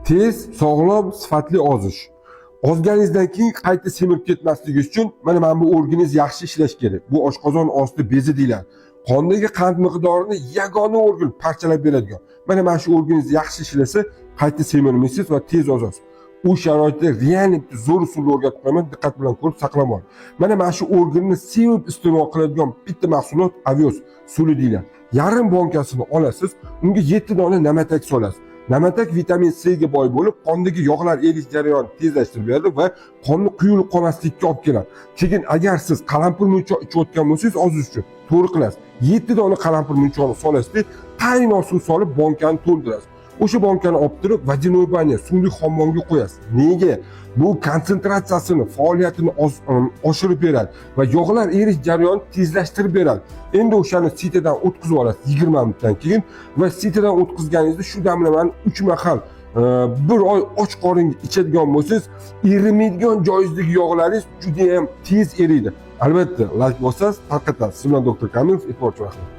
Tez, sog'lom, sifatli ozish. Ozganingizdan keyin qayta semirib ketmasligi uchun mana bu organingiz yaxshi ishlash kerak. Bu oshqozon osti bezi deyiladi. Qondagi qand miqdorini yagona organ parchalab beradigan. Mana shu organingiz yaxshi ishlasa, qayta semirmaysiz va tez ozasiz. U sharoitda realni zo'r usulni o'rgatib qo'yaman, diqqat bilan ko'rib saqlab oling. Mana shu organni sevib iste'mol qiladigan bitta mahsulot Avios suli deyiladi. Yarim bonkasini olasiz, unga 7 dona namatak solasiz. Namatak vitamin C ga boy bo'lib, qondagi yog'lar erish jarayonini tezlashtirib beradi va qonni quyulib qolmaslikka olib keladi. Keyin agar siz qalampir munchoq ichayotgan bo'lsangiz, ozish uchun to'g'ri qilasiz. 7 dona qalampir munchoqni solasiz, qaynoq suv solib bonkani to'ldirasiz. O'sha bonkani olib turib, водяной banya, suvli hammomga qo'yasiz. Nega? Bu konsentratsiyasini, faoliyatini oshirib beradi va yog'lar erish jarayonini tezlashtirib beradi. Endi o'shani sitadan o'tkazib olasiz 20 minutdan keyin va sitadan o'tkazganingizda shu damlamani 3 mahal bir oy och qoringa ichadigan bo'lsangiz, erimaydigan joyingizdagi yog'laringiz juda ham tez eriydi. Albatta, like bosasiz, tarqatasiz. Siz bilan doktor Kamilov, e'tibor uchun rahmat.